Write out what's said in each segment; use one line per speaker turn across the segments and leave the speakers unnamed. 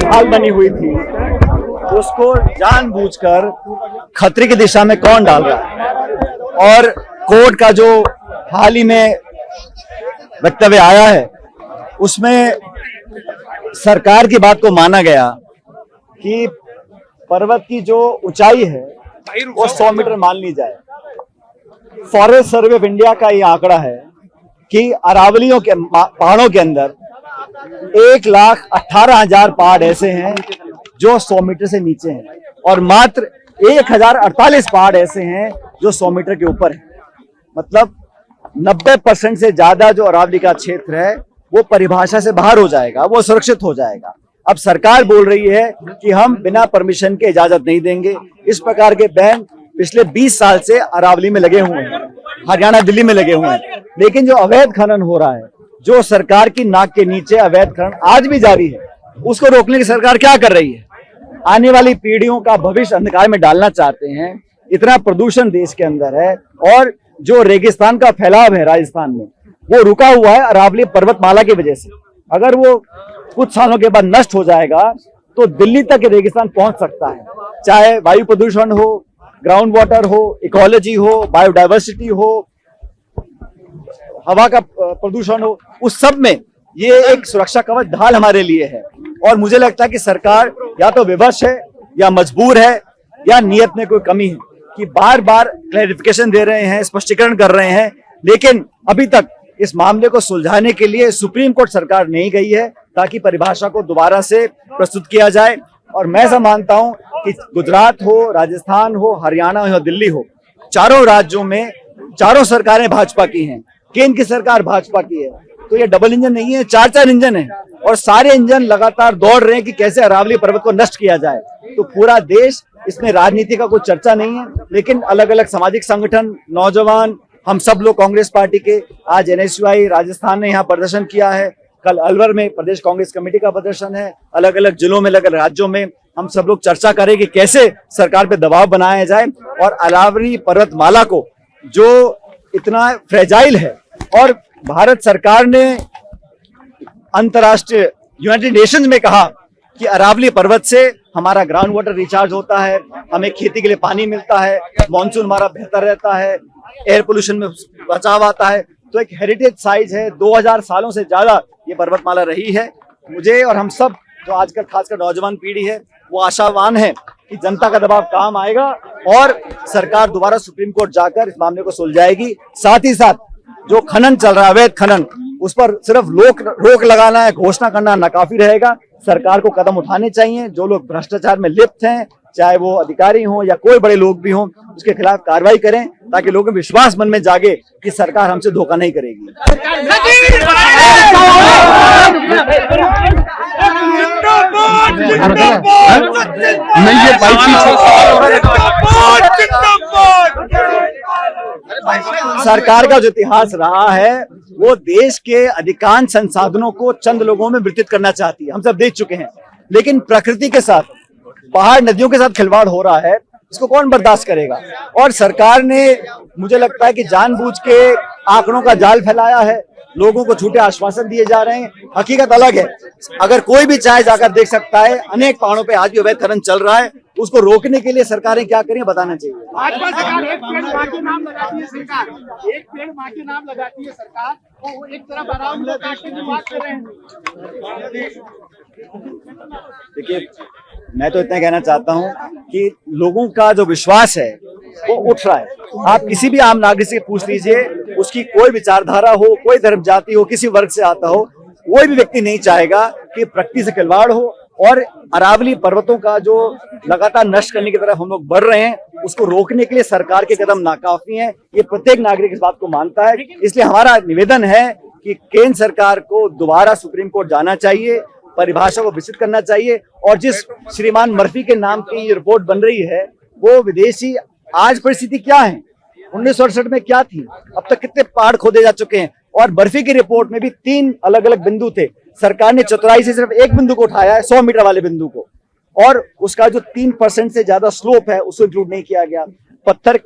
ढाल बनी हुई थी उसको जानबूझकर खतरे की दिशा में कौन डाल रहा है। और कोर्ट का जो हाल ही में वक्तव्य आया है उसमें सरकार की बात को माना गया कि पर्वत की जो ऊंचाई है वो 100 मीटर मान ली जाए। फॉरेस्ट सर्वे ऑफ इंडिया का ये आंकड़ा है कि अरावलियों के पहाड़ों के अंदर 1,18,000 पहाड़ ऐसे हैं जो 100 मीटर से नीचे हैं और मात्र 1,048 पहाड़ ऐसे हैं जो 100 मीटर के ऊपर है। मतलब 90% से ज्यादा जो अरावली का क्षेत्र है वो परिभाषा से बाहर हो जाएगा, वो सुरक्षित हो जाएगा। अब सरकार बोल रही है कि हम बिना परमिशन के इजाजत नहीं देंगे। इस प्रकार के बैन पिछले 20 साल से अरावली में लगे हुए हैं, हरियाणा दिल्ली में लगे हुए हैं, लेकिन जो अवैध खनन हो रहा है, जो सरकार की नाक के नीचे अवैध खनन आज भी जारी है, उसको रोकने की सरकार क्या कर रही है? आने वाली पीढ़ियों का भविष्य अंधकार में डालना चाहते हैं। इतना प्रदूषण देश के अंदर है और जो रेगिस्तान का फैलाव है राजस्थान में वो रुका हुआ है अरावली पर्वतमाला की वजह से। अगर वो कुछ सालों के बाद नष्ट हो जाएगा तो दिल्ली तक रेगिस्तान पहुंच सकता है। चाहे वायु प्रदूषण हो, ग्राउंड वाटर हो, इकोलॉजी हो, बायोडाइवर्सिटी हो, हवा का प्रदूषण हो, उस सब में ये एक सुरक्षा कवच ढाल हमारे लिए है। और मुझे लगता है कि सरकार या तो विवश है या मजबूर है या नियत में कोई कमी है कि बार बार क्लैरिफिकेशन दे रहे हैं, स्पष्टीकरण कर रहे हैं, लेकिन अभी तक इस मामले को सुलझाने के लिए सुप्रीम कोर्ट सरकार नहीं गई है ताकि परिभाषा को दोबारा से प्रस्तुत किया जाए। और मैं ऐसा मानता हूं कि गुजरात हो, राजस्थान हो, हरियाणा हो, दिल्ली हो, चारों राज्यों में चारों सरकारें भाजपा की हैं, केंद्र की सरकार भाजपा की है। तो ये डबल इंजन नहीं है, 4 इंजन है और सारे इंजन लगातार दौड़ रहे हैं कि कैसे अरावली पर्वत को नष्ट किया जाए। तो पूरा देश, इसमें राजनीति का कोई चर्चा नहीं है, लेकिन अलग अलग सामाजिक संगठन, नौजवान, हम सब लोग कांग्रेस पार्टी के, आज NSUI राजस्थान ने यहाँ प्रदर्शन किया है, कल अलवर में प्रदेश कांग्रेस कमेटी का प्रदर्शन है, अलग अलग जिलों में, अलग अलग राज्यों में हम सब लोग चर्चा करें कि कैसे सरकार पे दबाव बनाया जाए और अरावली पर्वतमाला को जो इतना फ्रेजाइल है। और भारत सरकार ने अंतर्राष्ट्रीय यूनाइटेड नेशंस में कहा कि अरावली पर्वत से हमारा ग्राउंड वाटर रिचार्ज होता है, हमें खेती के लिए पानी मिलता है, मानसून हमारा बेहतर रहता है, एयर पोल्यूशन में बचाव आता है। तो एक हेरिटेज साइट है, 2000 सालों से ज्यादा ये पर्वतमाला रही है। मुझे और हम सब जो आजकल खासकर नौजवान पीढ़ी है वो आशावान है कि जनता का दबाव काम आएगा और सरकार दोबारा सुप्रीम कोर्ट जाकर इस मामले को सुलझाएगी। साथ ही साथ जो खनन चल रहा है, अवैध खनन, उस पर सिर्फ रोक लगाना है, घोषणा करना नाकाफी रहेगा। सरकार को कदम उठाने चाहिए। जो लोग भ्रष्टाचार में लिप्त हैं, चाहे वो अधिकारी हों या कोई बड़े लोग भी हों, उसके खिलाफ कार्रवाई करें ताकि लोगों में विश्वास मन में जागे कि सरकार हमसे धोखा नहीं करेगी। सरकार का जो इतिहास रहा है वो देश के अधिकांश संसाधनों को चंद लोगों में वितरित करना चाहती है, हम सब देख चुके हैं। लेकिन प्रकृति के साथ, पहाड़ नदियों के साथ खिलवाड़ हो रहा है, इसको कौन बर्दाश्त करेगा? और सरकार ने, मुझे लगता है कि जानबूझ के आंकड़ों का जाल फैलाया है, लोगों को झूठे आश्वासन दिए जा रहे हैं। हकीकत अलग है। अगर कोई भी चाहे जाकर देख सकता है, अनेक पहाड़ों पे आज भी अवैध खनन चल रहा है। उसको रोकने के लिए सरकारें क्या करें बताना चाहिए।
भाजपा सरकार एक पेड़ मां के नाम लगाती है, सरकार एक पेड़ मां के नाम लगाती है, सरकार वो एक तरफ अरावली को काटने की बात कर रहे हैं।
देखिए, मैं तो इतना कहना चाहता हूं कि लोगों का जो विश्वास है वो उठ रहा है। आप किसी भी आम नागरिक से पूछ लीजिए, उसकी कोई विचारधारा हो, कोई धर्म जाति हो, किसी वर्ग से आता हो, कोई भी व्यक्ति नहीं चाहेगा कि प्रकृति से खिलवाड़ हो। और अरावली पर्वतों का जो लगातार नष्ट करने की तरफ हम लोग बढ़ रहे हैं, उसको रोकने के लिए सरकार के कदम नाकाफी हैं। ये प्रत्येक नागरिक इस बात को मानता है। इसलिए हमारा निवेदन है कि केंद्र सरकार को दोबारा सुप्रीम कोर्ट जाना चाहिए, परिभाषा को विस्तृत करना चाहिए। और जिस श्रीमान मर्फी के नाम की ये रिपोर्ट बन रही है, वो विदेशी, आज परिस्थिति क्या है, 1968 में क्या थी, अब तक कितने पहाड़ खोदे जा चुके हैं। और बर्फी की रिपोर्ट में भी 3 अलग अलग बिंदु थे। सरकार ने चतुराई से सिर्फ एक बिंदु को उठाया है, 100 मीटर वाले बिंदु को, और उसका जो 3% से ज्यादा स्लोप है उसको इंक्लूड नहीं किया गया। पत्थर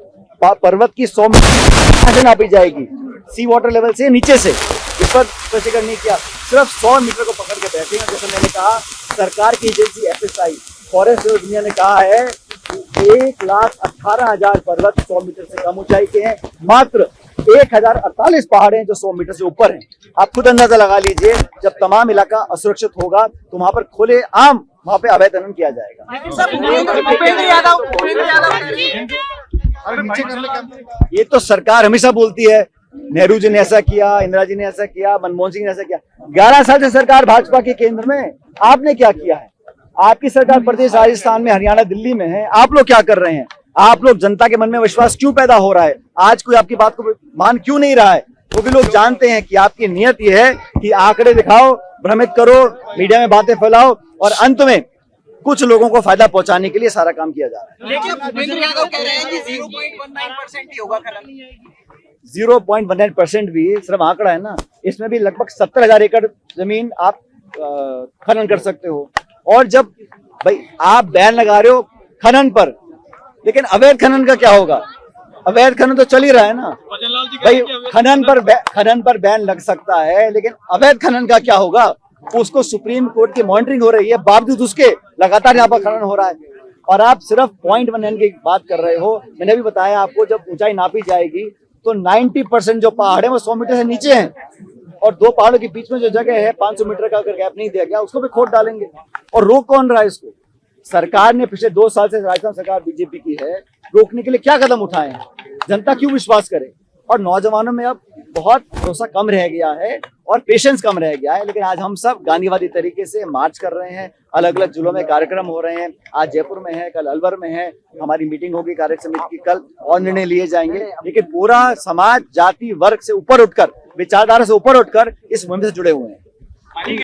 पर्वत की 100 मीटर नापी जाएगी, सी वाटर लेवल से नीचे से, इस पर स्पष्टीकरण नहीं किया। सिर्फ 100 मीटर को पकड़ के बैठे हैं। जैसे मैंने कहा, सरकार की agency FSI forest survey of India ने कहा है कि 1,18,000 पर्वत 100 मीटर से कम ऊंचाई के हैं, मात्र 1,048 पहाड़ हैं जो 100 मीटर से ऊपर हैं। आप खुद अंदाजा लगा लीजिए, जब तमाम इलाका असुरक्षित होगा तो वहां पर खुले आम वहां पे अवैध खनन किया जाएगा। ये तो सरकार हमेशा बोलती है, नेहरू जी ने ऐसा किया, इंदिरा जी ने ऐसा किया, मनमोहन सिंह ने ऐसा किया। 11 साल से सरकार भाजपा के केंद्र में, आपने क्या किया है? आपकी सरकार प्रदेश राजस्थान में, हरियाणा, दिल्ली में है, आप लोग क्या कर रहे हैं? आप लोग जनता के मन में विश्वास क्यों पैदा हो रहा है? आज कोई आपकी बात को मान क्यों नहीं रहा है? वो भी लोग जानते हैं कि आपकी नियत ये है कि आंकड़े दिखाओ, भ्रमित करो, मीडिया में बातें फैलाओ और अंत में कुछ लोगों को फायदा पहुंचाने के लिए सारा काम किया जा रहा है।
लेकिन भूपेंद्र यादव कह रहे हैं कि 0.19% ही होगा खनन।
0.19% भी सिर्फ आंकड़ा है ना, इसमें भी लगभग 70,000 एकड़ जमीन आप खनन कर सकते हो। और जब भाई आप बैन लगा रहे हो खनन पर, लेकिन अवैध खनन का क्या होगा? अवैध खनन तो चल ही रहा है ना भाई। खनन पर बैन लग सकता है, लेकिन अवैध खनन का क्या होगा? उसको सुप्रीम कोर्ट की मॉनिटरिंग हो रही है, बावजूद उसके लगातार यहाँ पर खनन हो रहा है। और आप सिर्फ 0.19 की बात कर रहे हो। मैंने भी बताया आपको, जब ऊंचाई नापी जाएगी तो 90% जो पहाड़ है वो 100 मीटर से नीचे हैं, और 2 पहाड़ों के बीच में जो जगह है 500 मीटर का अगर गैप नहीं दिया गया, उसको भी खोद डालेंगे। और रोक कौन रहा है इसको? सरकार ने पिछले 2 साल से, राजस्थान सरकार बीजेपी की है, रोकने के लिए क्या कदम उठाए हैं? जनता क्यों विश्वास करे? और नौजवानों में अब बहुत भरोसा कम रह गया है और पेशेंस कम रह गया है। लेकिन आज हम सब गांधीवादी तरीके से मार्च कर रहे हैं, अलग अलग जिलों में कार्यक्रम हो रहे हैं। आज जयपुर में है, कल अलवर में है, हमारी मीटिंग होगी कार्य समिति की, कल और निर्णय लिए जाएंगे। लेकिन पूरा समाज जाति वर्ग से ऊपर उठकर, विचारधारा से ऊपर उठकर इस मुहिम से जुड़े हुए हैं।